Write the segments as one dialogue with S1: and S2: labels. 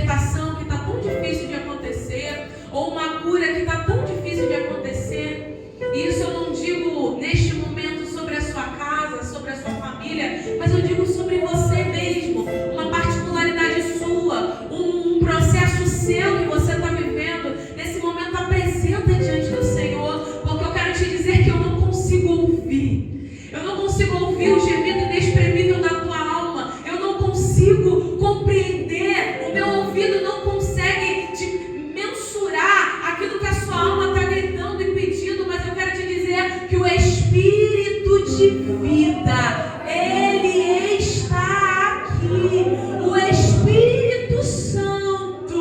S1: libertação que está tão difícil de acontecer, ou uma cura que está tão difícil de acontecer. E isso eu não digo neste momento sobre a sua casa, sobre a sua família, mas eu digo sobre você mesmo, uma particularidade sua, um processo seu que você está vivendo. Nesse momento, apresenta diante do Senhor, porque eu quero te dizer que eu não consigo ouvir. Eu não consigo ouvir o gemido inexprimível da tua alma. Eu não consigo compreender. O meu ouvido não consegue mensurar aquilo que a sua alma está gritando e pedindo. Mas eu quero te dizer que o Espírito de vida, Ele está aqui. O Espírito Santo,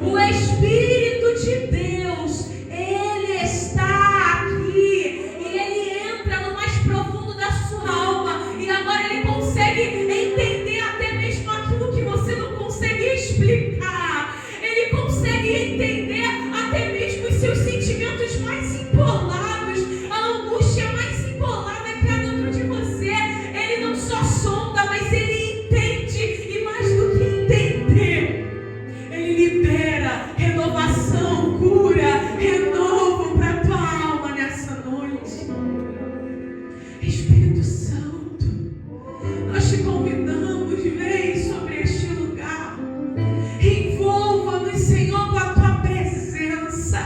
S1: o Espírito de Deus, Ele está aqui. E Ele entra no mais profundo da sua alma. E agora Ele consegue entender até mesmo aquilo que você não consegue explicar. Ele consegue entender até mesmo os seus sentimentos mais empolados, a angústia mais empolada que há dentro de você. Ele não só sonda, mas Ele entende. E mais do que entender, Ele libera renovação, cura, renovo para a tua alma nessa noite. Espírito Santo, nós te convidamos, vem sobre este lugar. Envolva-nos, Senhor, com a tua presença.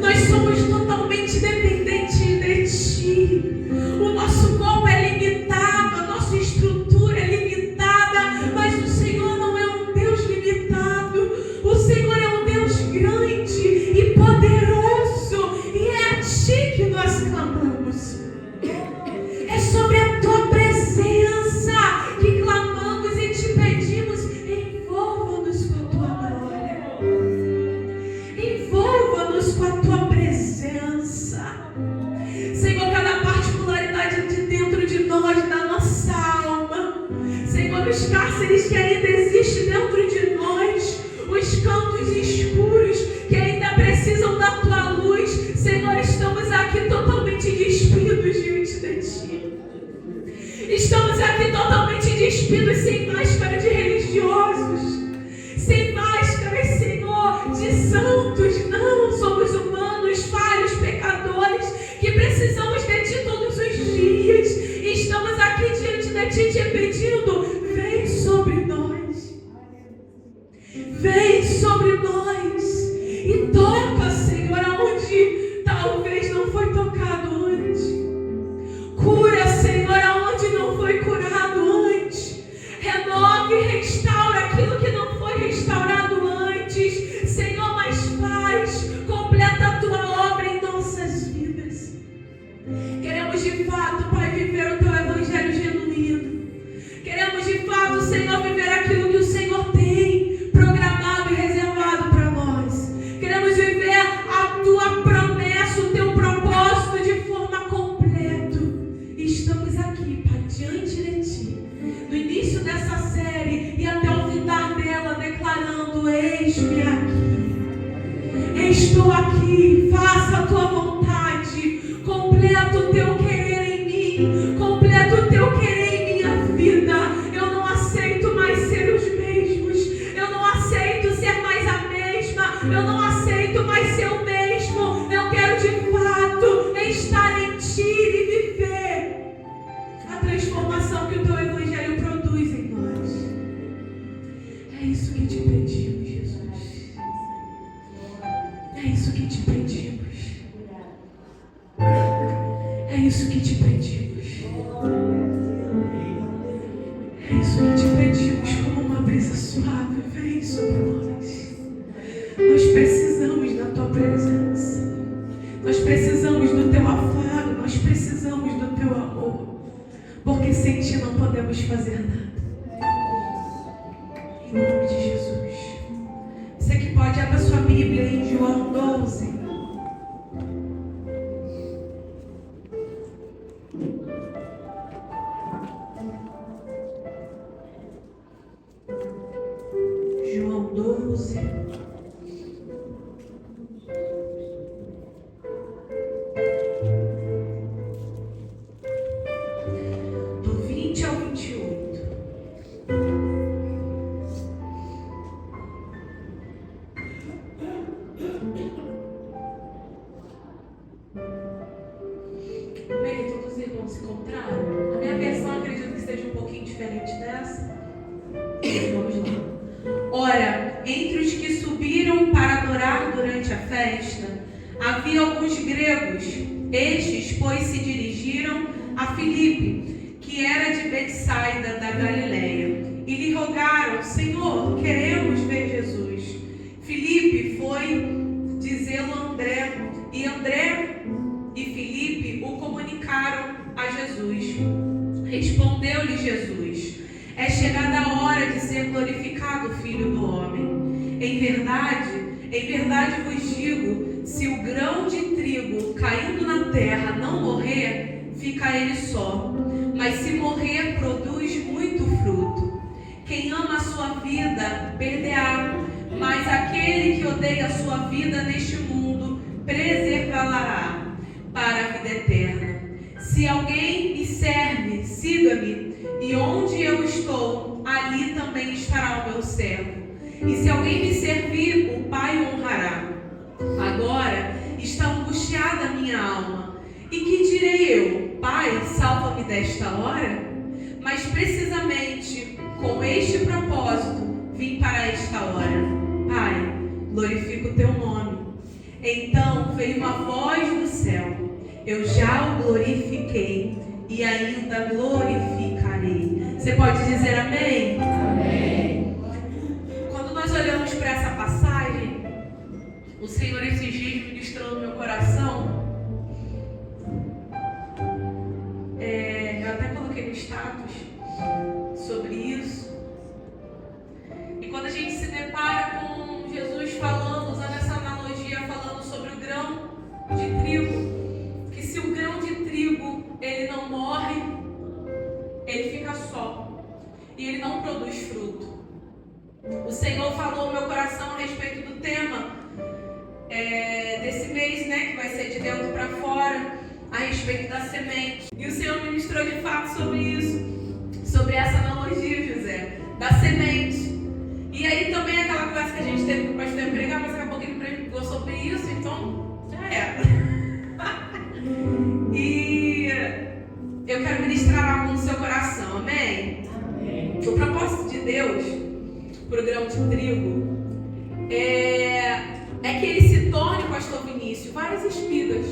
S1: Nós somos totalmente dependentes de ti. O nosso corpo é limitado, a nossa estrutura é limitada, mas o Senhor não é um Deus limitado. O Senhor é um Deus grande e poderoso, e é a ti que nós clamamos. É sobre a tua presença que clamamos e te pedimos. Envolva-nos com a tua glória. Envolva-nos com a tua presença. Senhor, cada particularidade de dentro de nós, da nossa alma. Senhor, os cárceres que ainda existem dentro de nós, os cantos escuros que ainda precisam da tua luz. Senhor, estamos aqui totalmente despidos diante de ti. Estamos aqui totalmente despidos, sem máscara de religiosos, sem máscara, Senhor, de santos. Não, somos humanos, falhos, pecadores, que precisamos de ti todos os dias. Estamos aqui diante de ti te pedindo, vem sobre nós. Vem sobre nós e toca, Senhor, aonde talvez não foi tocado antes. Cura, Senhor, aonde não foi curado antes. Renove e restaura aquilo que não foi restaurado antes. Senhor, mas faz, completa a tua obra em nossas vidas. Queremos de fato, Pai, viver o teu evangelho genuíno. Queremos de fato, Senhor, viver aquilo que o Senhor tem programado e reservado para nós. Queremos viver a tua promessa, o teu propósito de forma completa. Estamos aqui, Pai, diante de ti, no início dessa série e até o final dela, declarando: eis-me aqui, estou aqui, faça a tua vontade, completa o teu querer em mim, completa o teu querer em minha vida. Eu não aceito mais ser os mesmos, eu não aceito ser mais a mesma, eu não aceito mais ser o mesmo. Eu quero de fato estar em ti e viver a transformação que o teu evangelho produz em nós. É isso que te pedimos, Jesus. É isso que te pedimos. É isso que te pedimos. É isso que te pedimos, como uma brisa suave, vem sobre nós. Nós precisamos da tua presença. Nós precisamos do teu afago. Nós precisamos do teu amor. Porque sem ti não podemos fazer nada. Em nome de Jesus. Você que pode, abra sua Bíblia em João 12. João 12. Do 20 ao 28. se encontraram? A minha versão acredito que seja um pouquinho diferente dessa. Vamos lá. Ora, entre os que subiram para adorar durante a festa, havia alguns gregos. Estes, pois, se dirigiram a Filipe, que era de Betsaida da Galileia, e lhe rogaram: Senhor, queremos ver Jesus. Filipe foi dizê-lo a André, e André e Filipe o comunicaram a Jesus. Respondeu-lhe Jesus: é chegada a hora de ser glorificado o Filho do Homem. Em verdade vos digo, se o grão de trigo caindo na terra não morrer, fica ele só. Mas se morrer, produz muito fruto. Quem ama a sua vida, perde-a. Mas aquele que odeia a sua vida neste mundo, preservá-la para a vida eterna. Se alguém me serve, siga-me, e onde eu estou, ali também estará o meu servo. E se alguém me servir, o Pai o honrará. Agora está angustiada a minha alma. E que direi eu? Pai, salva-me desta hora? Mas precisamente com este propósito vim para esta hora. Pai, glorifica o teu nome. Então veio uma voz do céu: eu já o glorifiquei e ainda glorificarei. Você pode dizer amém? Amém. Quando nós olhamos para essa passagem, o Senhor esses dias ministrou no meu coração. Eu até coloquei no status sobre isso. E quando a gente se depara com Jesus falando, usando essa analogia, falando sobre o grão de trigo, que se o grão de trigo ele não morre, ele fica só e ele não produz fruto. O Senhor falou no meu coração a respeito do tema desse mês, né, que vai ser de dentro para fora, a respeito da semente. E o Senhor ministrou de fato sobre isso, sobre essa analogia, José, da semente. E aí também aquela conversa que a gente teve com o pastor pregar, mas daqui a pouco ele pregou sobre isso, então já era. E eu quero ministrar algo no seu coração, amém? Amém. O propósito de Deus para o grão de trigo é que ele se torne, pastor Vinícius, várias espigas.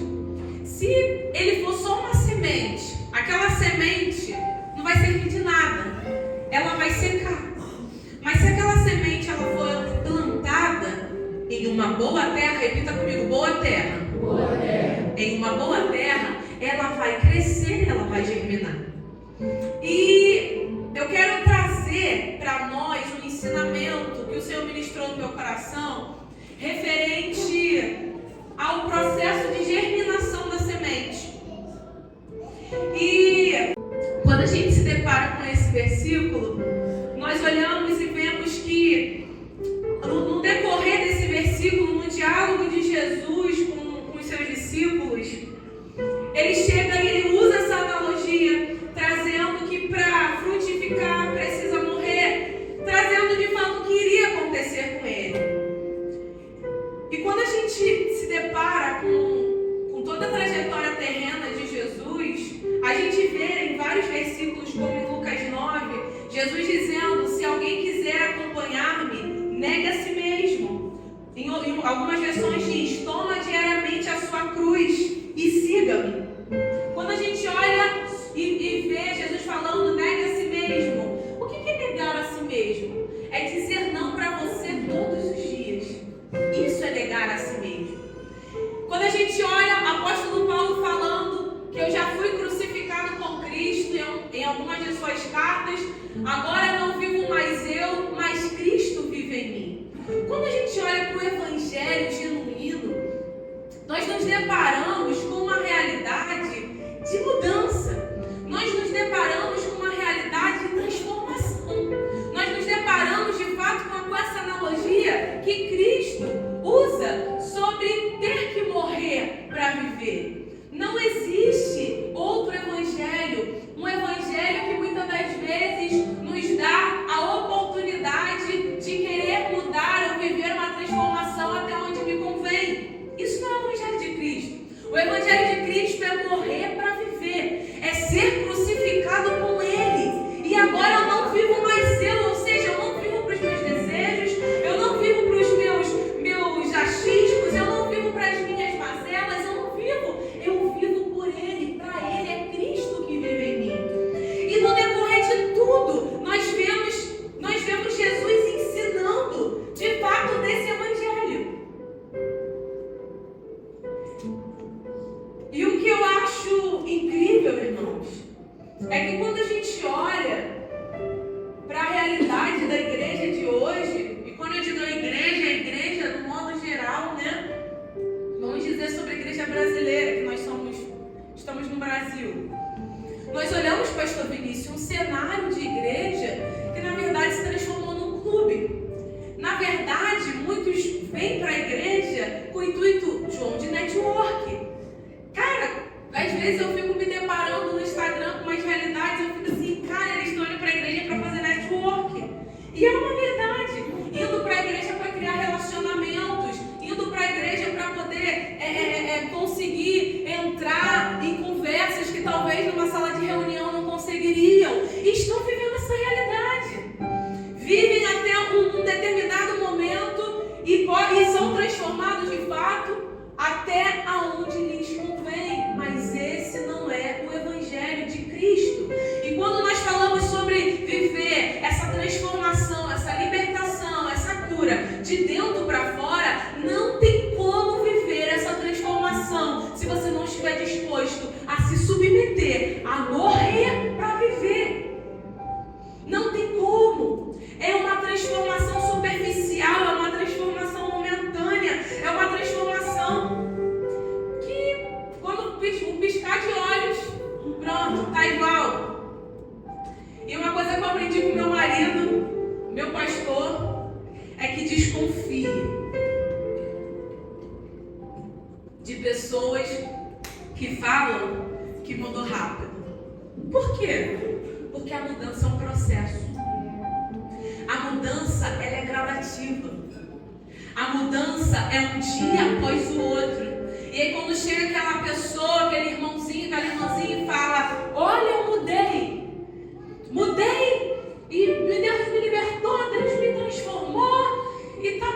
S1: Se ele for só uma semente, aquela semente não vai servir de nada, ela vai secar. Mas se aquela semente ela for plantada em uma boa terra, repita comigo, boa terra. Boa terra. Em uma boa terra, ela vai crescer, ela vai germinar. E eu quero trazer para nós um ensinamento que o Senhor ministrou no meu coração, referente ao processo de germinação da semente. E quando a gente se depara com esse versículo, nós olhamos e vemos que no decorrer desse versículo, no diálogo de Jesus com os seus discípulos, ele chega e ele usa essa analogia, trazendo que para frutificar precisa morrer, trazendo de fato o que iria acontecer com ele. E quando a gente se depara com toda a trajetória terrena de Jesus, a gente vê em vários versículos, como em Lucas 9, Jesus dizendo: se alguém quiser acompanhar-me, negue a si mesmo. Em algumas versões diz: toma diariamente a sua cruz e siga-me. Quando a gente olha e vê Jesus falando negue a si mesmo, o que é negar a si mesmo? É dizer não para você todos os dias. Isso é negar a si mesmo. Quando a gente olha o apóstolo Paulo falando que eu já fui crucificado com Cristo em algumas de suas cartas, agora não vivo mais eu, mas Cristo vive em mim. Quando a gente olha para o evangelho genuíno, nós nos deparamos com uma realidade de mudança. Nós nos deparamos com uma realidade de transformação. Nós nos deparamos de fato com essa analogia que Cristo usa sobre ter que morrer para viver. Não existe outro evangelho, um evangelho que muitas das vezes nos dá a oportunidade de querer mudar ou viver uma transformação até onde me convém. Isso não é o evangelho de Cristo. O evangelho de Cristo é morrer para viver. acho incrível, irmãos, é que quando a gente olha para a realidade da igreja de hoje, e quando eu digo a igreja no modo geral, né? Vamos dizer sobre a igreja brasileira, que nós estamos no Brasil. Nós olhamos, pastor Vinícius, um cenário de igreja que na verdade se transformou num clube. Na verdade, muitos vêm para a igreja com o intuito, João, de network. Cara, às vezes eu fico me deparando no Instagram com umas realidades, eu fico assim, cara, eles estão indo para a igreja para fazer network. E é uma verdade. Indo para a igreja para criar relacionamentos, indo para a igreja para poder conseguir entrar em conversas que talvez numa sala de reunião não conseguiriam. E estão vivendo essa realidade. Vivem até um determinado momento e são transformados de fato até aonde lhes convém. Mas esse não é o Evangelho de Cristo. E quando nós falamos sobre viver essa transformação, essa libertação, essa cura de dentro para fora, não tem como viver essa transformação se você não estiver disposto a se submeter, a morrer para viver. Não tem como. É uma transformação superficial, é uma transformação momentânea, é uma transformação que, quando o piscar de olhos, pronto, está igual. E uma coisa que eu aprendi com meu marido, meu pastor, é que desconfie de pessoas que falam que mudou rápido. Por quê? Porque a mudança é um processo. A mudança, ela é gradativa. A mudança é um dia após o outro. E aí quando chega aquela pessoa, aquele irmãozinho, aquela irmãzinha e fala, olha, eu mudei, e Deus me libertou, Deus me transformou, e tal.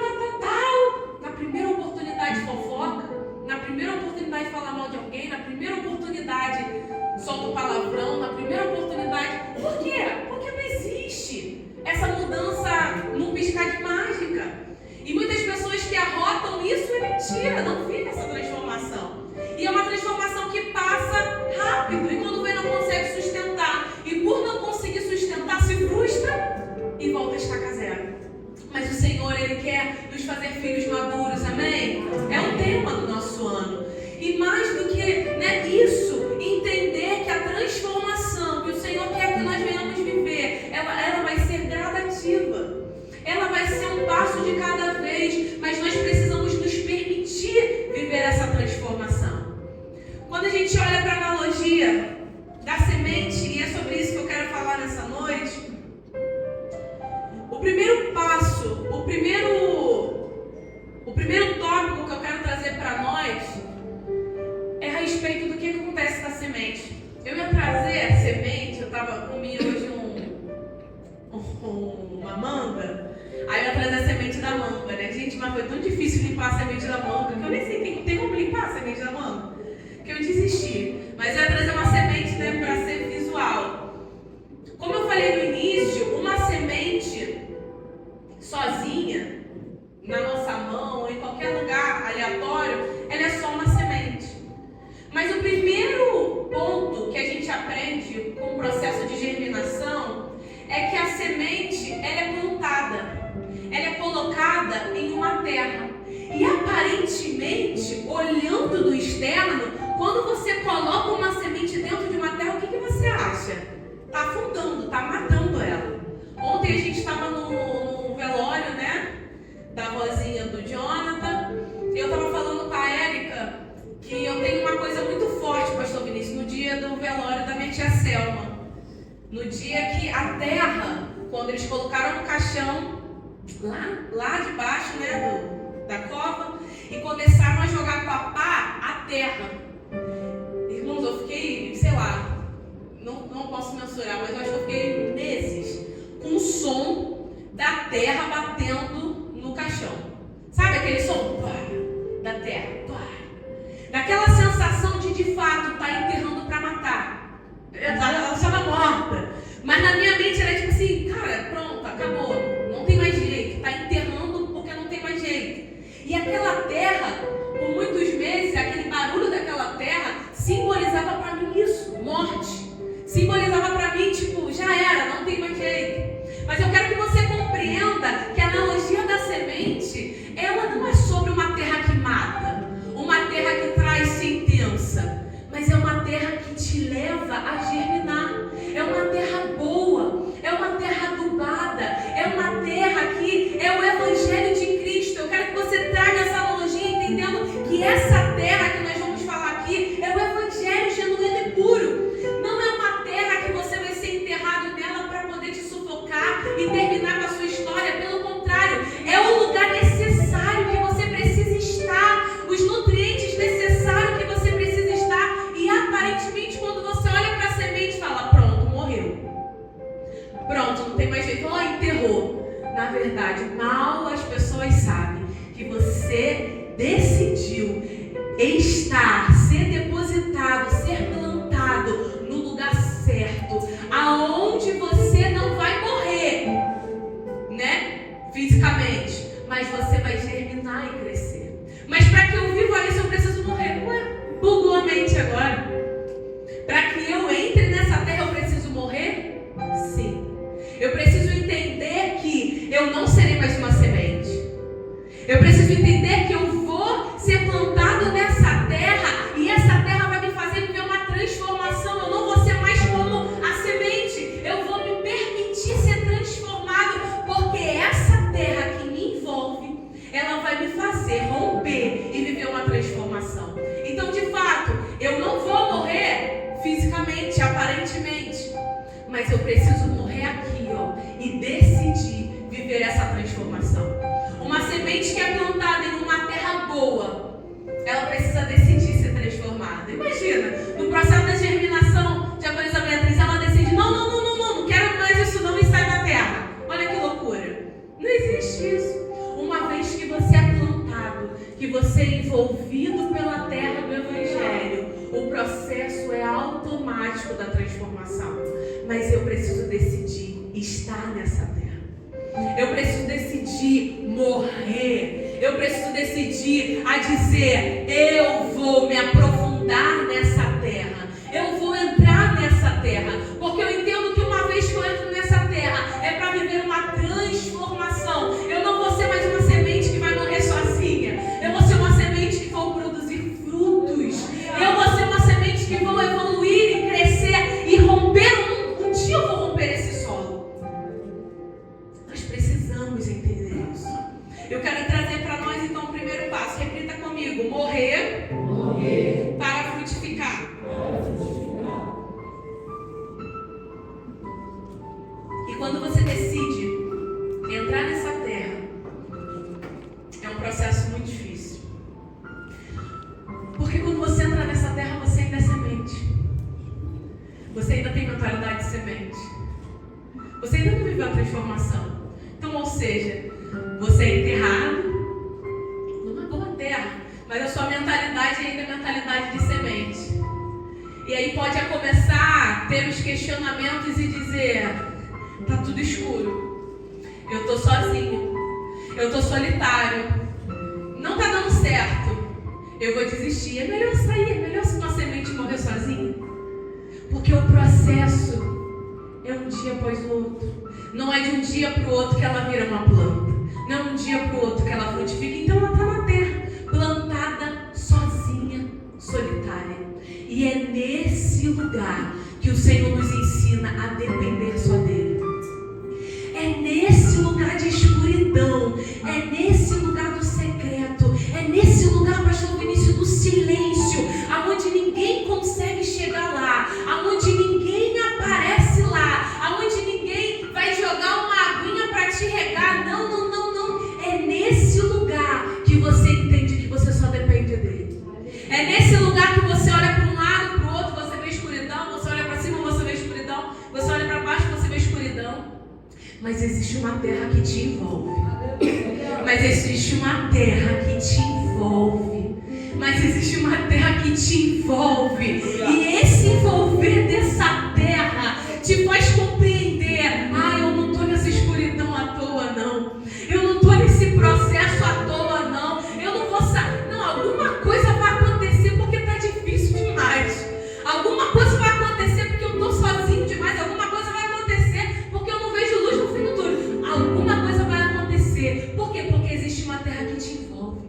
S1: Na primeira oportunidade fofoca, na primeira oportunidade falar mal de alguém, na primeira oportunidade solta um palavrão, na primeira oportunidade. Por quê? Porque não existe essa mudança num piscar de mágica. E muitas pessoas que arrotam isso é mentira, não vive essa transformação. E é uma transformação que passa rápido, e quando vem não consegue sustentar. E por não conseguir sustentar, se frustra e volta a estaca zero. Mas o Senhor, Ele quer nos fazer filhos maduros, amém? É um tema do nosso ano. E mais do que isso, entender que a transformação que o Senhor quer que nós venhamos viver, ela vai ser gradativa. Ela vai ser um passo de cada vez, mas nós precisamos nos permitir viver essa transformação. Quando a gente olha para a analogia da semente, e é sobre isso que eu quero falar nessa noite, o primeiro passo, o primeiro tópico que eu quero trazer para nós é a respeito do que acontece na semente. Eu ia trazer a semente, eu comi hoje uma manga, aí eu ia trazer a semente da manga, né? Gente, mas foi tão difícil limpar a semente da manga, que eu nem sei, tem como limpar a semente da manga, que eu desisti. Mas eu ia trazer uma semente, né, para ser visual. Como eu falei no início, uma semente sozinha, na nossa mão, ou em qualquer lugar aleatório, ela é só uma semente. Mas o primeiro ponto que a gente aprende com o processo de germinação é que a semente, ela é plantada, ela é colocada em uma terra. E aparentemente, olhando do externo, quando você coloca uma semente dentro de uma terra, o que você acha? Está afundando, está matando ela. Ontem a gente estava no velório, né, da vozinha do Jonathan, e eu estava falando com a Érica que eu tenho uma coisa muito forte, pastor Vinícius, no dia do velório da minha tia Selma. No dia que a terra, quando eles colocaram no caixão, lá debaixo, né, da cova, e começaram a jogar com a pá a terra. Irmãos, eu fiquei, sei lá, não posso mensurar, mas eu acho que eu fiquei meses com o som da terra batendo no caixão. Sabe aquele som? Da terra. Daquela sensação de fato estar enterrando para matar. Ela estava morta. Mas na minha mente era tipo assim, cara, pronto, acabou. Não tem mais jeito. Está enterrando porque não tem mais jeito. E aquela terra, por muitos meses, aquele barulho daquela terra simbolizava ser depositado, ser plantado no lugar certo, aonde você não vai morrer, né? Fisicamente, mas você vai germinar e crescer. Mas para que eu viva isso, eu preciso morrer. Ué, bugou a mente agora. Para que eu entre nessa terra, eu preciso morrer? Sim. Eu preciso entender que eu não serei mais uma semente. Eu preciso entender que eu vou ser plantado nessa terra e essa terra vai me fazer viver uma transformação. Eu não vou ser mais como a semente. Eu vou me permitir ser transformado, porque essa terra que me envolve, ela vai me fazer romper e viver uma transformação. Então, de fato, eu não vou morrer fisicamente, aparentemente, mas eu preciso morrer aqui, ó, e decidir viver essa transformação. Uma semente que é plantada em uma terra boa, ela precisa decidir ser transformada. Imagina, no processo da germinação de Avanesa Beatriz, ela decide, não quero mais isso não, e sai da terra. Olha que loucura. Não existe isso. Uma vez que você é plantado, que você é envolvido pela terra do Evangelho, o processo é automático da transformação. Mas eu preciso decidir estar nessa terra. Eu preciso decidir morrer. Eu preciso decidir a dizer, eu vou me aprofundar nessa terra. Eu vou entrar nessa terra. Porque eu entendo que uma vez que eu entro nessa terra, é para viver uma transformação. Eu não vou ser mais uma semente que vai morrer sozinha. Eu vou ser uma semente que vou produzir frutos. Eu vou ser uma semente que vou evoluir e crescer e romper. Um dia eu vou romper esse solo. Nós precisamos entender isso. Eu quero trazer para nós então o primeiro passo. Repita comigo: morrer para frutificar. E quando você decide entrar nessa terra, é um processo muito difícil. Porque quando você entra nessa terra, você ainda é semente. Você ainda tem mentalidade de semente. Você ainda não viveu a transformação. Então, ou seja, você é enterrado numa boa terra, mas a sua mentalidade ainda é mentalidade de semente. E aí pode começar a ter os questionamentos e dizer, tá tudo escuro, eu tô sozinho, eu tô solitário, não tá dando certo, eu vou desistir. É melhor sair, é melhor ser uma semente e morrer sozinho. Porque o processo é um dia após o outro. Não é de um dia para o outro que ela vira uma planta. Não é um dia para o outro que ela frutifica. Então ela está na terra, plantada, sozinha, solitária. E é nesse lugar que o Senhor nos ensina a depender só dele. É nesse lugar de escuridão. É nesse lugar do secreto. É nesse lugar, pastor Vinícius, do silêncio. Aonde ninguém consegue chegar lá. Aonde ninguém aparece lá. Aonde ninguém vai jogar uma aguinha para te regar. Não. É nesse lugar que você entende que você só depende dele. É nesse lugar que você olha para um lado, para o outro, você vê escuridão. Você olha para cima, você vê escuridão. Você olha para baixo, você vê escuridão. Mas existe uma terra que te envolve. Mas existe uma terra que te envolve. Mas existe uma terra que te envolve. E esse envolver dessa terra te faz compreender. Eu não estou nessa escuridão à toa, não. Eu não estou nesse processo à toa, não. Eu não vou sair. Não, alguma coisa vai acontecer porque está difícil demais. Alguma coisa vai acontecer porque eu estou sozinho demais. Alguma coisa vai acontecer porque eu não vejo luz no fim do túnel. Alguma coisa vai acontecer. Por quê? Porque existe uma terra que te envolve.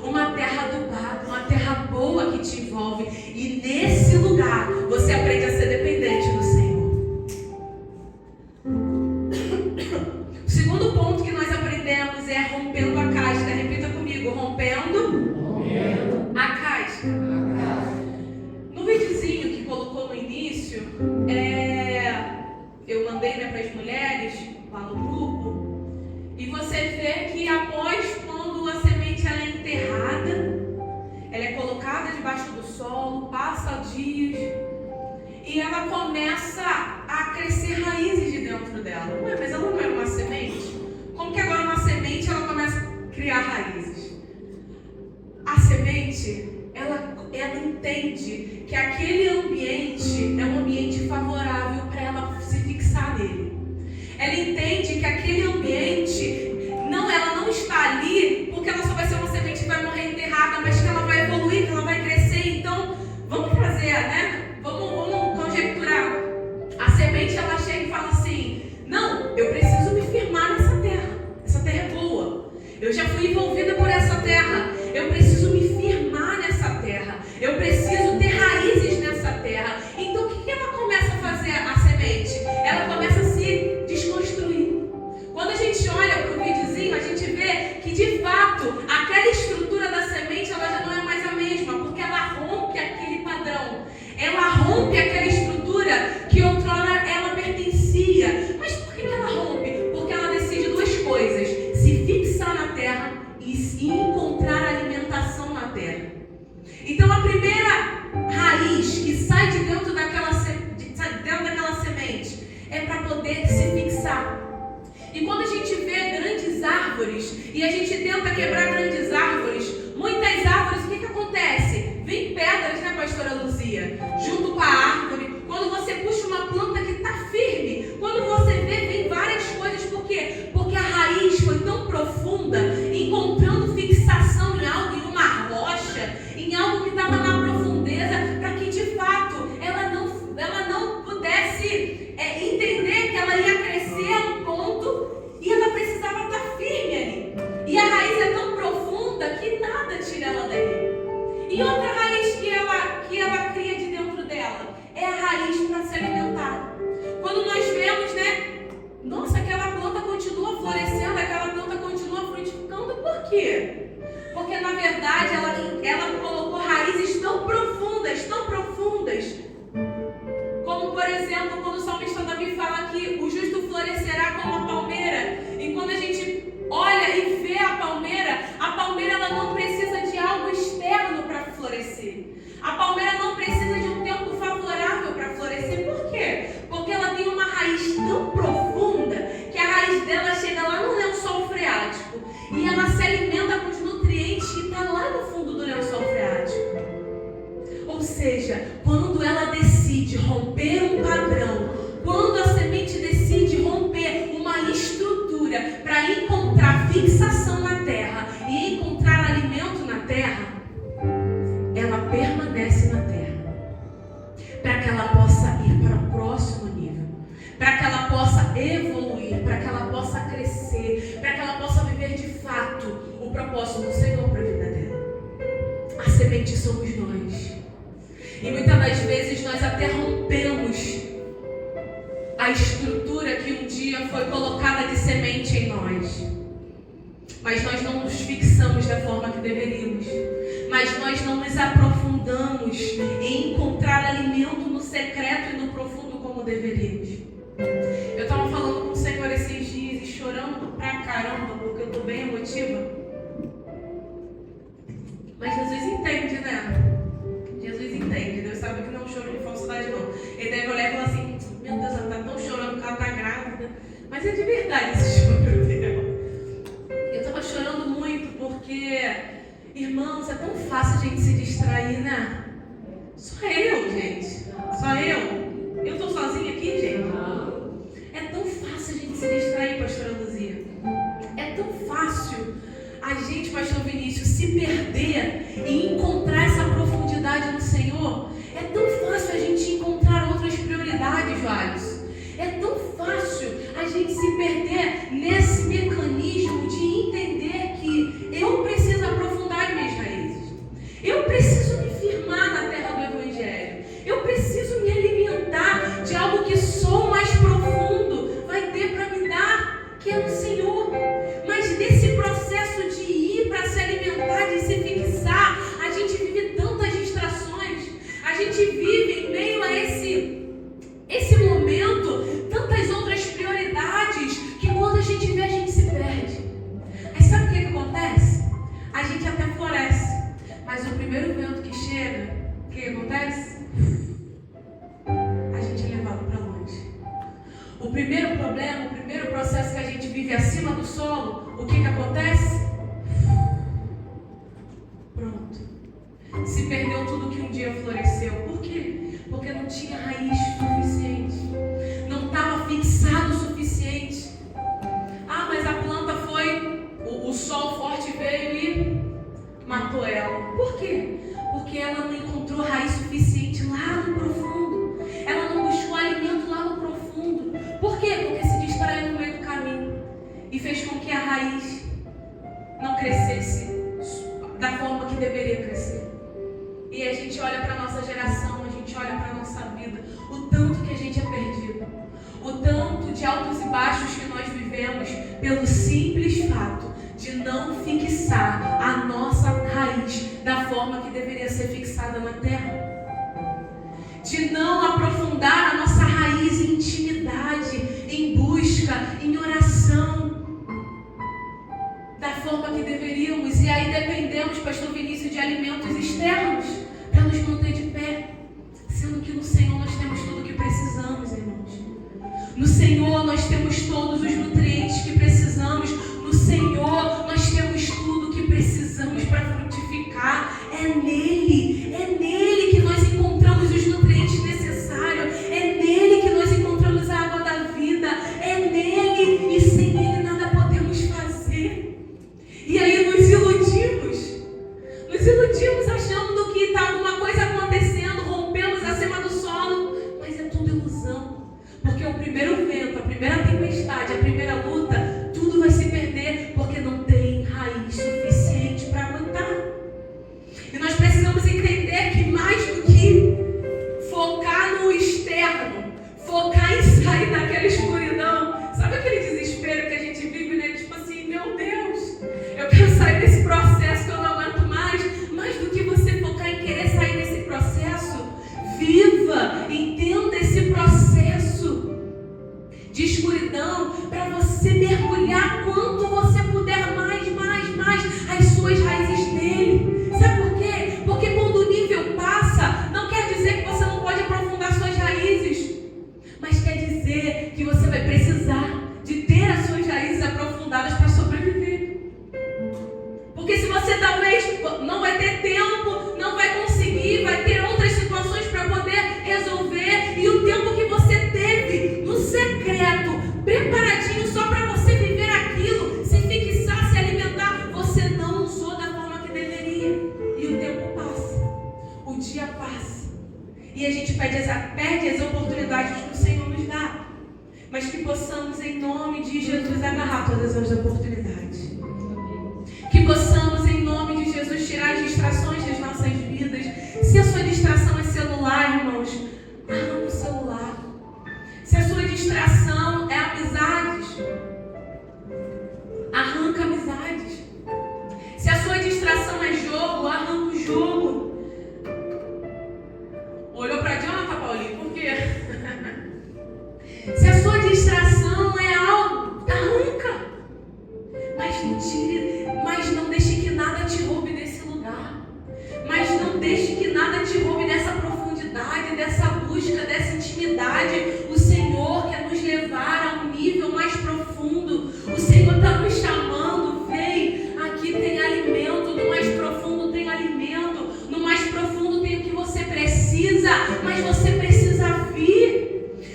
S1: Uma terra adubada, uma terra boa que te envolve. E nesse lugar você aprende a ser dependente do Senhor. O segundo ponto que nós aprendemos é rompendo a casca. Repita comigo: rompendo a casca. No videozinho que colocou no início, eu mandei para as mulheres lá no grupo, e você vê que após quando a semente ela é enterrada, ela é colocada debaixo do solo, passa dias e ela começa a crescer raízes de dentro dela. Ué, mas ela não era uma semente? Como que agora uma semente ela começa a criar raízes? A semente, ela ela entende que aquele ambiente é um ambiente favorável para ela se fixar nele. Ela entende que aquele ambiente, ela não está ali porque ela só vai ser uma semente que vai morrer enterrada, mas que ela vai evoluir, que ela vai crescer. Então, vamos fazer, né? Vamos conjecturar. A semente, ela chega e fala assim: não, eu preciso me firmar nessa terra. Essa terra é boa. Eu já fui envolvida por essa terra. Eu preciso me firmar nessa terra. Eu preciso ter raízes nessa terra. Então, o que ela começa a fazer, a semente? Ela começa a se desconstruir. Quando a gente olha para o videozinho, a gente vê que, de fato, aquela estrutura da semente, ela já não é mais a mesma, porque ela rompe aquele padrão. Ela rompe aquela estrutura que outrora ela pertencia. Mas por que ela rompe? Porque ela decide duas coisas: se fixar na terra e encontrar alimentação na terra. Então, a primeira raiz que sai de dentro daquela semente é para poder se fixar. E quando a gente vê grandes árvores e a gente tenta quebrar grandes árvores, muitas árvores, o que acontece? Vem pedras, né, pastora Luzia? Junto com a árvore. Quando você puxa uma planta que está firme, quando você vê, vem várias coisas. Por quê? Porque a raiz foi tão profunda, encontrando fixação em algo, em uma rocha, em algo que estava na profundeza, para que de fato ela não pudesse entender que ela ia crescer a um ponto e ela precisava estar firme ali. E a raiz é tão profunda que nada tira ela dali. E outra raiz que ela cria de dentro dela é a raiz para se alimentar. Quando nós vemos, né? Nossa, aquela planta continua florescendo, aquela planta continua frutificando. Por quê? Porque na verdade ela colocou raízes tão profundas, como por exemplo, quando o salmista Davi fala que o justo florescerá como a palmeira. E quando a gente olha e vê a palmeira ela não precisa de algo externo para florescer. A palmeira não precisa de um tempo favorável para florescer. Por quê? Porque ela tem uma raiz tão profunda que a raiz dela chega lá no lençol freático e ela se alimenta com os nutrientes que estão lá no fundo do lençol freático. Ou seja, quando ela decide romper um padrão, quando a semente decide romper uma estrutura para encontrar fixação na terra e encontrar alimento na terra, ela permanece na terra, para que ela possa ir para o próximo nível, para que ela possa evoluir, para que ela possa crescer, para que ela possa viver de fato o propósito do Senhor para a vida dela. A semente somos nós. E muitas das vezes nós até rompemos a estrutura que um dia foi colocada de semente em nós. Mas nós não nos fixamos da forma que deveríamos. Mas nós não nos aprofundamos em encontrar alimento no secreto e no profundo como deveríamos. Eu estava falando com o Senhor esses dias e chorando pra caramba, porque eu estou bem emotiva. Mas Jesus entende, né? Jesus entende. Deus sabe que não é um choro de falsidade, não. Ele deve olhar e falar assim: meu Deus, ela está tão chorando porque ela está grávida. Mas é de verdade esse choro dela. Eu estava chorando muito porque, irmãos, é tão fácil a gente se distrair, né? Só eu, gente. Só eu. Eu estou sozinha aqui, gente. É tão fácil a gente se distrair, pastora Luzia. É tão fácil a gente, pastor Vinícius, se perder e encontrar essa profundidade no Senhor. É tão fácil a gente encontrar outras prioridades, Vários. É tão fácil a gente se perder nesse mecanismo de entender que eu preciso aprofundar as minhas raízes. Eu preciso me firmar na terra do Evangelho. Eu preciso me alimentar de algo que só o mais profundo vai ter para me dar, que é o Senhor. Mas nesse processo de ir para se alimentar, de se fixar, a gente vive tantas tudo que um dia floresceu. Por quê? Porque não tinha raiz suficiente. Não estava fixado o suficiente. Ah, mas a planta foi... O sol forte veio e matou ela. Por quê? Porque ela não encontrou raiz suficiente lá no profundo. Ela não buscou alimento lá no profundo. Por quê? Porque se distraiu no meio do caminho e fez com que a raiz não crescesse da forma que deveria crescer. E a gente olha para a nossa geração, a gente olha para a nossa vida, o tanto que a gente é perdido, o tanto de altos e baixos que nós vivemos pelo simples fato de não fixar a nossa raiz da forma que deveria ser fixada na terra. De não aprofundar a nossa raiz em intimidade, em busca, em oração, da forma que deveríamos. E aí dependemos, pastor Vinícius, de alimentos externos para nos manter de pé. Sendo que no Senhor nós temos tudo o que precisamos, irmãos. No Senhor nós temos todos os nutrientes que precisamos. No Senhor nós temos tudo o que precisamos para frutificar. É nele que nós encontramos os nutrientes necessários. É nele que nós encontramos a água da vida. É nele, e sem ele nada podemos fazer. E aí nos iludimos achando que está alguma coisa acontecendo, rompemos acima do solo, mas é tudo ilusão. Porque o primeiro vento, a primeira tempestade, a primeira luta, tudo vai se perder porque não tem raiz suficiente para aguentar. E nós precisamos entender que mais do que focar no externo, focar em sair daquela escuridão, sabe aquele desespero que a gente vive, né? Tipo assim, meu Deus, eu quero sair desse processo que eu não aguento mais do que você focar em querer sair desse processo, viva, entenda esse processo de escuridão para você mergulhar quanto você puder mais as suas raízes nele. Sabe por quê? Porque quando o nível passa, não quer dizer que você não pode aprofundar suas raízes, mas quer dizer que você vai precisar de ter as suas raízes aprofundadas para sobreviver. Porque se você talvez não vai ter tempo, não vai conseguir, vai ter outras situações para poder resolver, e o tempo que você teve no secreto, preparadinho só para você viver aquilo, se fixar, se alimentar, você não usou da forma que deveria. E o tempo passa, o dia passa, e a gente perde as oportunidades que o Senhor nos dá. Mas que possamos, em nome de Jesus, agarrar todas as oportunidades. Que possamos, em nome de Jesus, tirar as distrações das nossas vidas. Se a sua distração é celular, irmãos, arranca o celular. Se a sua distração é amizades, arranca amizades. Se a sua distração é jogo, arranca o jogo. Olhou para Jonathan, Paulinho, por quê? Se a sua distração é algo, arranca. Mas não deixe que nada te roube desse lugar. Mas não deixe que nada te roube dessa profundidade, dessa busca, dessa intimidade. O Senhor quer nos levar a um nível mais profundo. O Senhor está nos chamando. Vem, aqui tem alimento. No mais profundo tem alimento. No mais profundo tem o que você precisa. Mas você precisa vir.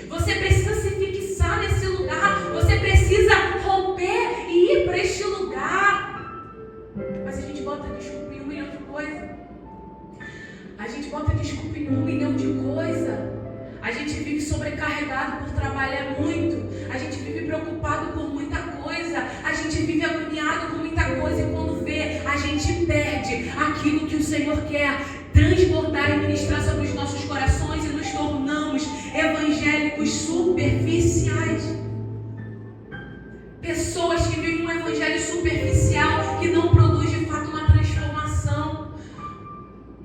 S1: Você precisa se fixar nesse lugar. Você precisa romper e ir para este lugar. Mas a gente bota desculpa em uma e outra coisa. A gente bota desculpa em 1 milhão de coisas. A gente vive sobrecarregado por trabalhar muito. A gente vive preocupado por muita coisa. A gente vive agoniado com muita coisa. E quando vê, a gente perde aquilo que o Senhor quer transbordar e ministrar sobre os nossos corações. E nos tornamos evangélicos superficiais. Pessoas que vivem um evangelho superficial, que não produz de fato uma transformação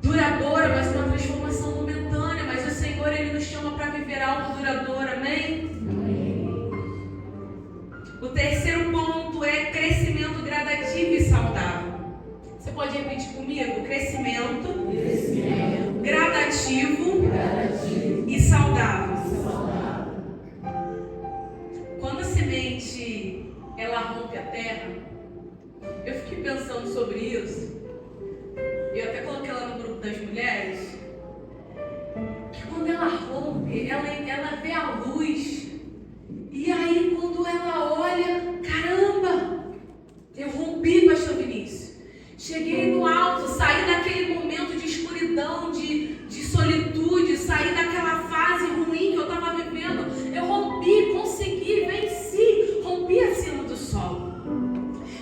S1: duradoura, mas uma transformação momentânea. Mas o Senhor, Ele nos chama para viver algo duradouro, amém? O terceiro ponto é crescimento gradativo e saudável. Você pode repetir comigo? Crescimento gradativo e saudável. Quando a semente ela rompe a terra, eu fiquei pensando sobre isso. Eu até coloquei lá no grupo das mulheres. ela rompe, ela vê a luz. E aí quando ela olha, caramba, eu rompi, pastor Vinícius. Cheguei no alto, saí daquele momento de escuridão, de solitude, saí daquela fase ruim que eu estava vivendo. Eu rompi, consegui, venci, rompi acima do solo.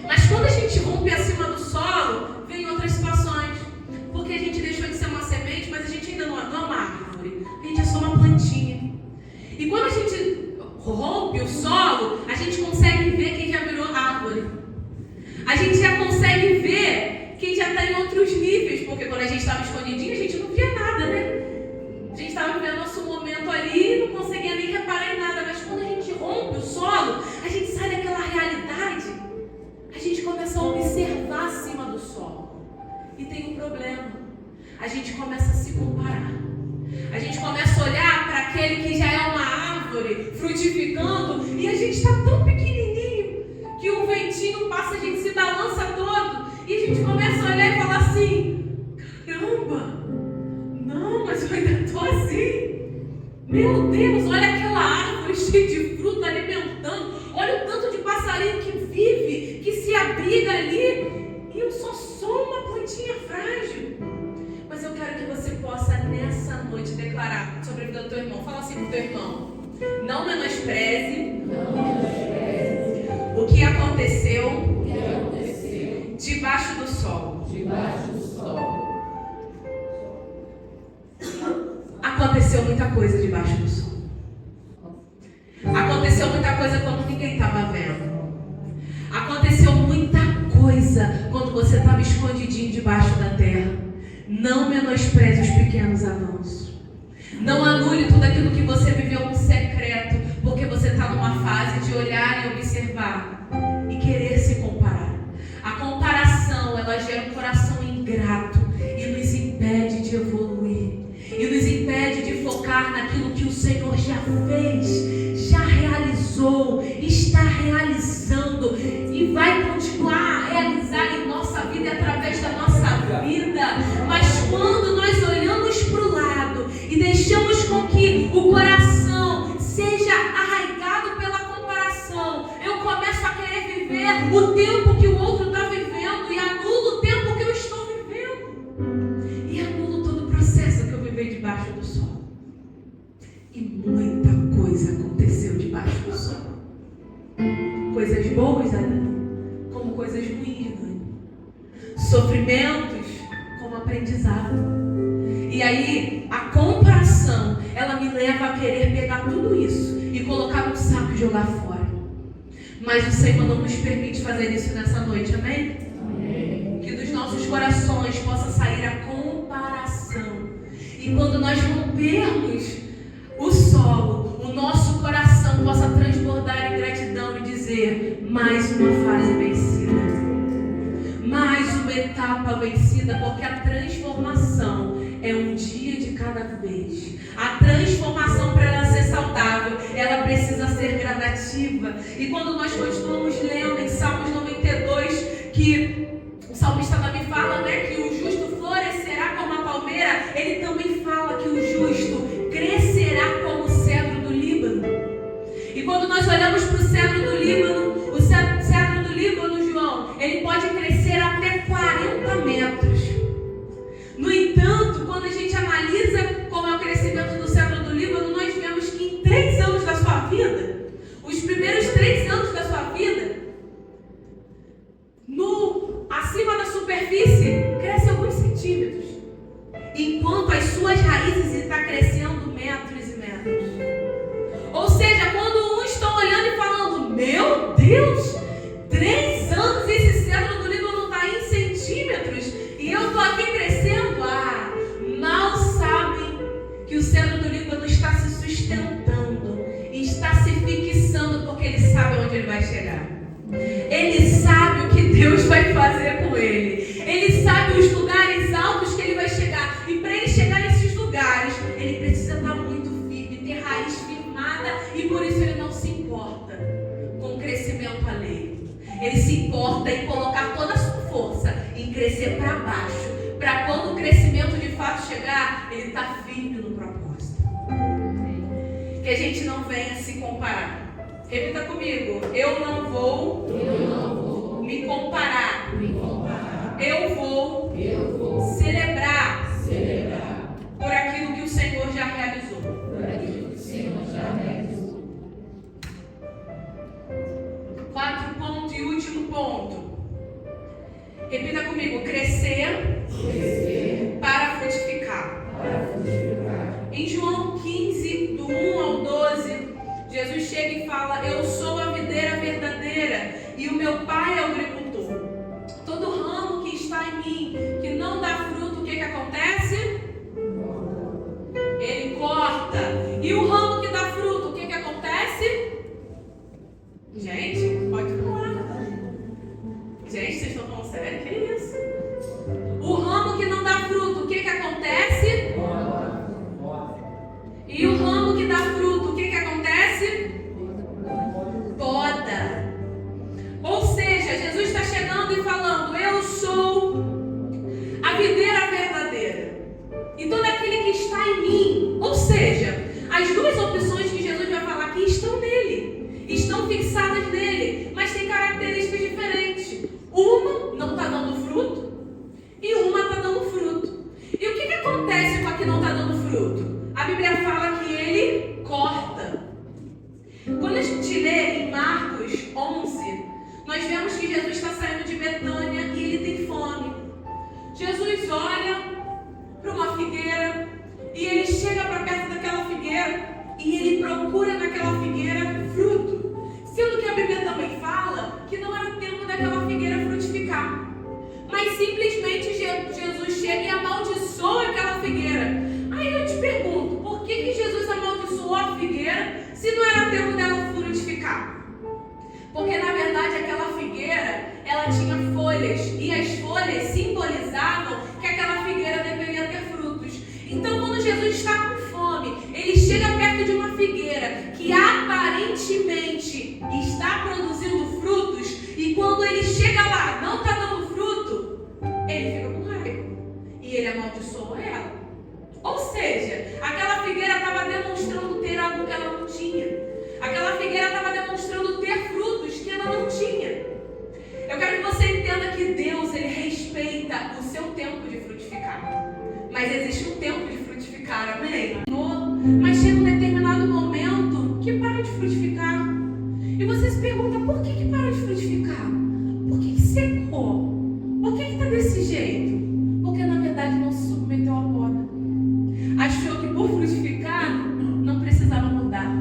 S1: Mas quando a gente rompe acima do solo, vem outras situações. Porque a gente deixou de ser uma semente, mas a gente ainda não é uma árvore. A gente é só uma plantinha. E quando a gente rompe o solo, a gente consegue ver quem já virou árvore. A gente já consegue ver quem já está em outros níveis. Porque quando a gente estava escondidinho, a gente não via nada, né? A gente estava vivendo nosso momento ali e não conseguia nem reparar em nada. Mas quando a gente rompe o solo, a gente sai daquela realidade. A gente começa a observar acima do solo. E tem um problema. A gente começa a se comparar. A gente começa a olhar para aquele que já é uma árvore frutificando e a gente está tão pequenininho que o ventinho passa, a gente se balança todo e a gente começa a olhar e falar assim: caramba, não, mas eu ainda estou assim. Meu Deus, olha aquela árvore cheia de fruta alimentando. Olha o tanto de passarinho que vive, que se abriga ali. E eu só sou uma plantinha frágil. Mas eu quero que você possa nessa noite declarar sobre a vida do teu irmão. Fala assim pro teu irmão: não menospreze o que aconteceu debaixo do sol. Aconteceu muita coisa debaixo do sol. Aconteceu muita coisa quando ninguém estava vendo. Aconteceu muita coisa quando você estava escondidinho debaixo da terra. Não menospreze os pequenos avanços. Não anule tudo aquilo que você viveu no secreto, porque você está numa fase de olhar e observar e querer se comparar. A comparação, ela gera um coração ingrato e nos impede de evoluir. E nos impede de focar naquilo que o Senhor já fez, já realizou, está realizando e vai continuar a realizar em nossa vida e através da nossa vida. Mas quando nós olhamos para o lado e deixamos com que o coração seja arraigado pela comparação, eu começo a querer viver o tempo que o outro está vivendo e anulo o tempo que eu estou vivendo. E anulo todo o processo que eu vivi debaixo do sol. E muita coisa aconteceu debaixo do sol. Coisas boas, Adão, como coisas ruins, né? Sofrimentos como aprendizado. E aí, a comparação, ela me leva a querer pegar tudo isso e colocar num saco e jogar fora. Mas o Senhor não nos permite fazer isso nessa noite, amém? Amém. Que dos nossos corações possa sair a comparação. E quando nós rompermos o solo, o nosso coração possa transbordar em gratidão e dizer: mais uma fase vencida, mais uma etapa vencida, porque a transformação é um dia de cada vez. A transformação, para ela ser saudável, ela precisa ser gradativa. E quando nós continuamos lendo em Salmos 92, que o salmista também fala, né, que o justo florescerá como a palmeira, ele também fala que o justo crescerá como o cedro do Líbano. E quando nós olhamos para o cedro do Líbano, o cedro do Líbano, João, ele pode crescer até 40 metros. No entanto, quando a gente analisa como é o crescimento do cedro do Líbano, nós vemos que em 3 anos da sua vida, os primeiros 3 anos da sua vida, acima da superfície, cresce alguns centímetros, enquanto as suas raízes estão crescendo metros e metros. Ou seja, quando uns estão olhando e falando: meu Deus, 3 anos esse cedro do Líbano está em centímetros e eu estou aqui crescendo. Mal sabem que o cedro do Líbano está se sustentando e está se fixando, porque ele sabe onde ele vai chegar. Ele sabe o que Deus vai fazer com ele. Ele sabe os lugares altos que ele vai chegar. E para ele chegar nesses lugares, ele precisa estar muito firme, ter raiz firmada. E por isso ele não se importa com o crescimento alheio. Ele se importa em colocar toda a sua força em crescer para baixo, para quando o crescimento de fato chegar, ele está firme no propósito. que a gente não venha se comparar. Repita comigo. Eu não vou me comparar. Eu vou celebrar por aquilo que o Senhor já realizou. Quatro pontos e último ponto. Repita comigo. Crescer para frutificar. Em João 15, do 1 ao 12, Jesus chega e fala: eu sou a videira verdadeira e o meu pai é o agricultor. Todo ramo que está em mim, que não dá fruto, o que acontece? Ele corta. E o ramo que dá fruto, o que acontece? Gente, pode falar. Gente, vocês estão falando sério? Que isso? O ramo que não dá fruto, o que acontece? E o ramo que dá fruto, o que acontece? Poda. Ou seja, Jesus está chegando e falando: eu sou a videira verdadeira e todo aquele que está em mim. Ou seja, as duas opções que Jesus vai falar aqui estão nele, estão fixadas nele, mas tem características diferentes. Uma não está dando fruto e uma está dando fruto. E o que acontece com a que não está dando fruto? A Bíblia fala que ele corta. Quando a gente lê em Marcos 11, nós vemos que Jesus está saindo de Betânia e ele tem fome. Jesus olha para uma figueira e ele chega para perto daquela figueira e ele procura naquela figueira fruto. Sendo que a Bíblia também fala que não era tempo daquela figueira frutificar. Mas simplesmente Jesus chega e amaldiçoa aquela figueira. Aí eu te pergunto, por que Jesus amaldiçoou a figueira se não era tempo dela frutificar? Porque na verdade aquela figueira, ela tinha folhas e as folhas simbolizavam que aquela figueira deveria ter frutos. Então quando Jesus está com fome, ele chega perto de uma figueira que aparentemente está produzindo frutos, e quando ele chega lá, não está dando fruto, ele fica com raiva e ele amaldiçoa ela. Ou seja, aquela figueira estava demonstrando ter algo que ela não tinha. Aquela figueira estava demonstrando ter frutos que ela não tinha. Eu quero que você entenda que Deus, ele respeita o seu tempo de frutificar. Mas existe um tempo de frutificar, amém? Mas chega um determinado momento que para de frutificar. E você se pergunta, por que parou de frutificar? Por que secou? Por que está desse jeito? Porque na verdade não se submeteu à poda. Achou que por frutificar não precisava mudar.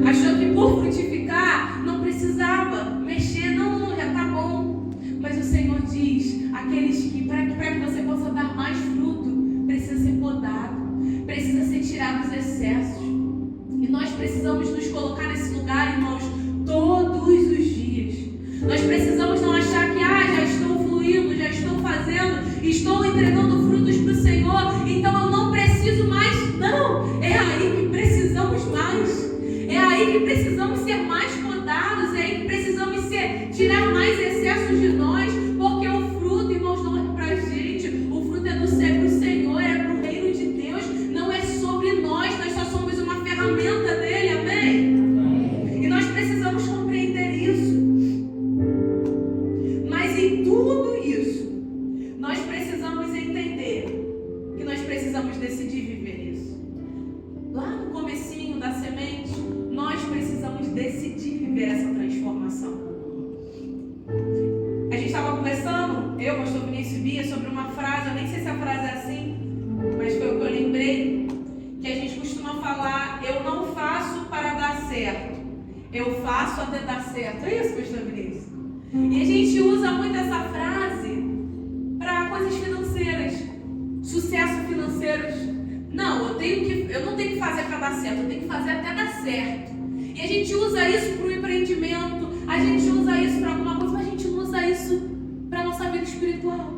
S1: Achou que por frutificar não precisava mexer. Não, já está bom. Mas o Senhor diz, aqueles que, para que você possa dar mais fruto, precisa ser podado, precisa ser tirado os excessos. E nós precisamos nos colocar nesse lugar, irmãos, todos os dias. Nós precisamos não achar que já estou fluindo, já estou fazendo, estou entregando frutos para o Senhor, então eu não preciso mais. Não, é aí que precisamos mais. É aí que precisamos ser mais podados, é aí que precisamos tirar mais excessos de nós, porque o fruto, irmãos, não é para a gente, o fruto é do Senhor, é para o reino de Deus, não é sobre nós só somos uma ferramenta dele, amém? E nós precisamos compreender isso. Mas em tudo isso, nós precisamos entender que nós precisamos decidir viver isso. Lá no comecinho da semente, nós precisamos decidir viver essa transformação. A gente estava conversando, eu, pastor Vinícius, Bia, sobre uma frase, eu nem sei se a frase é assim, mas foi o que eu lembrei, que a gente costuma falar: eu não faço para dar certo, eu faço até dar certo. É isso, pastor Vinícius? E a gente usa muito essa frase para coisas financeiras, sucesso financeiros. Não, eu não tenho que fazer para dar certo, eu tenho que fazer até dar certo. E a gente usa isso para o empreendimento, a gente usa isso para alguma coisa, mas a gente não usa isso para a nossa vida espiritual.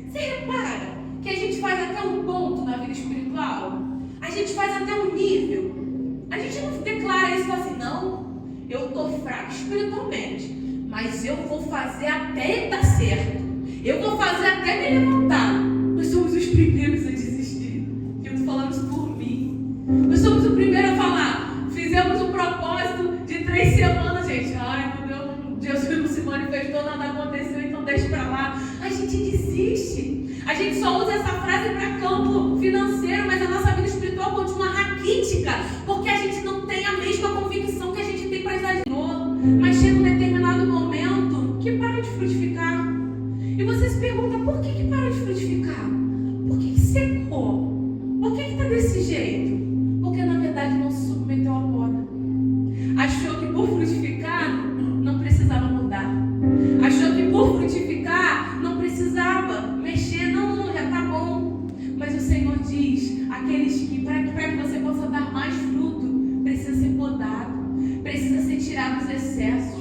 S1: Você repara que a gente faz até um ponto na vida espiritual? A gente faz até um nível. A gente não declara isso assim, não, eu estou fraco espiritualmente, mas eu vou fazer até dar certo. Eu vou fazer até me levantar. Nós somos os primeiros a desistir. Eu estou falando isso por mim. Nós somos o primeiro a falar: Por que está desse jeito? Porque na verdade não se submeteu à poda. Achou que por frutificar não precisava mudar. Achou que por frutificar não precisava mexer. Não, já está bom. Mas o Senhor diz, aqueles que, para que você possa dar mais fruto, precisa ser podado, precisa ser tirado os excessos.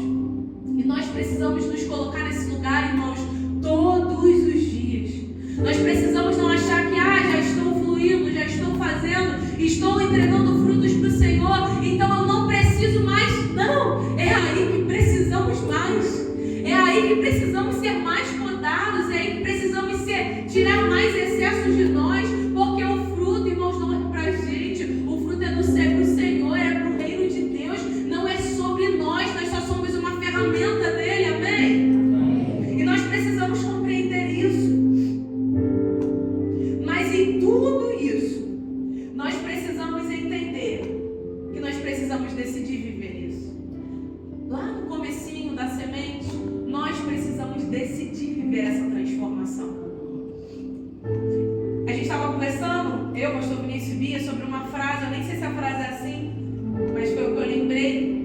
S1: E nós precisamos nos colocar nesse lugar, irmãos, todos os dias. Nós precisamos não achar que já estou fluindo, já estou fazendo, estou entregando frutos para o Senhor, então eu não preciso mais. Não, é aí que precisamos mais. É aí que precisamos ser mais podados, é aí que precisamos tirar mais excessos de nós, porque o fruto, irmãos, não é para a gente, o fruto é do Senhor, é para o reino de Deus, não é sobre nós só somos uma ferramenta dele, amém? E nós precisamos compreender isso. Mas em tudo isso, nós precisamos entender que nós precisamos decidir viver isso. Lá no comecinho da semente, nós precisamos decidir viver essa transformação. A gente estava conversando, eu, pastor Vinícius, Bia, sobre uma frase, eu nem sei se a frase é assim, mas foi o que eu lembrei,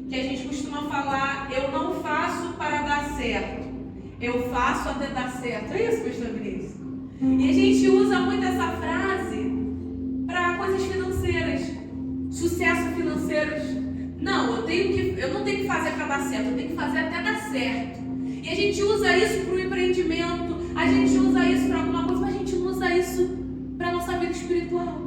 S1: que a gente costuma falar, eu não faço para dar certo, eu faço até dar certo. É isso, pastor Vinícius? E a gente usa muito essa frase para coisas financeiras, sucesso financeiros. Não, eu não tenho que fazer para dar certo, eu tenho que fazer até dar certo. E a gente usa isso para o empreendimento, a gente usa isso para alguma coisa, mas a gente não usa isso para a nossa vida espiritual.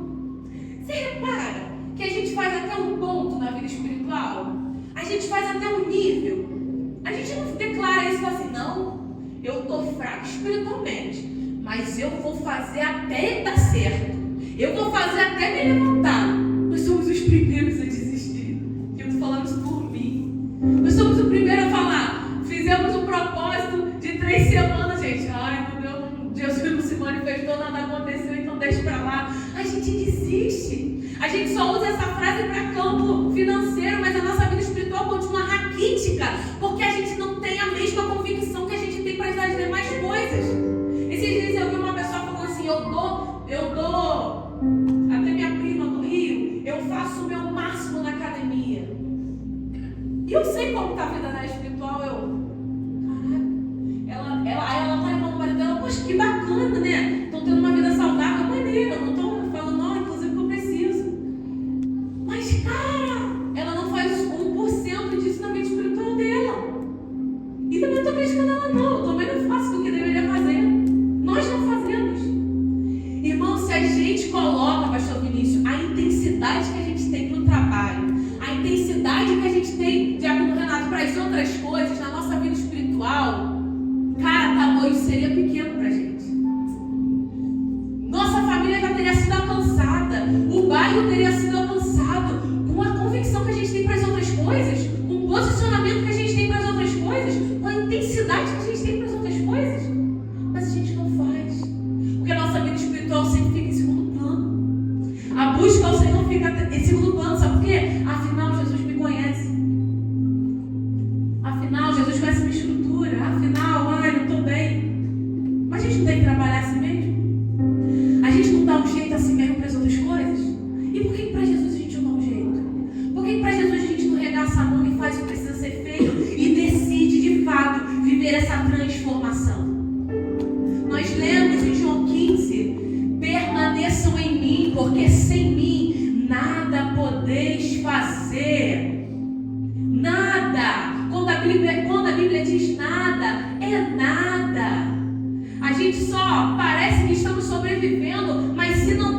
S1: Você repara que a gente faz até um ponto na vida espiritual? A gente faz até um nível. A gente não declara isso assim, não, eu estou fraco espiritualmente, mas eu vou fazer até dar certo. Eu vou fazer até me levantar. Nós somos os primeiros a desistir. Eu estou falando isso por mim. Nós somos o primeiro a falar. Fizemos um propósito de 3 semanas, gente. Ai, meu Deus, Jesus não se manifestou, nada aconteceu, então deixa pra lá. A gente desiste. A gente só usa essa frase para campo financeiro, mas a nossa vida espiritual continua raquítica, porque a gente não tem a mesma convicção que a gente tem para as demais coisas. Esses dias eu vi uma pessoa falando assim, eu dou, até minha prima do Rio, eu faço o meu máximo na academia. E eu sei como está a vida dela espiritual, caraca, ela tá levando o marido dela, poxa, que bacana, né? Estão tendo uma vida saudável, maneira, eu não estou falando, não, inclusive que eu preciso. Mas, cara, ela não faz 1% disso na vida espiritual dela. E também não estou criticando ela, não, eu também não faço o que deveria fazer. Nós não fazemos. Irmão, se a gente coloca, pastor Vinícius, a intensidade que a gente tem para o trabalho, a intensidade que a gente tem, de acordo com o Renato, para as outras coisas, na nossa vida espiritual, cara, tamanho seria pequeno para a gente. Nossa família já teria sido alcançada, o bairro teria sido alcançado, com a convicção que a gente tem para as outras coisas, com o posicionamento que a gente tem para as outras coisas, com a intensidade que a gente tem para as outras coisas. Mas a gente não faz, porque a nossa vida espiritual sempre fica em segundo plano. A busca ao Senhor fica em segundo plano, sabe por quê? Afinal, Jesus me conhece. Afinal, Jesus conhece minha estrutura. Afinal, não estou bem. Mas a gente não tem que trabalhar assim mesmo? A gente não dá um jeito assim mesmo para as outras coisas? E por que para Jesus a gente não dá um jeito? Por que para Jesus a gente não regaça a mão e faz o que precisa ser feito e decide de fato viver essa transformação? Nós lemos em João 15, permaneçam em mim, porque sem mim nada podeis fazer. Nada. Quando a Bíblia diz nada, é nada. A gente só parece que estamos sobrevivendo, mas se não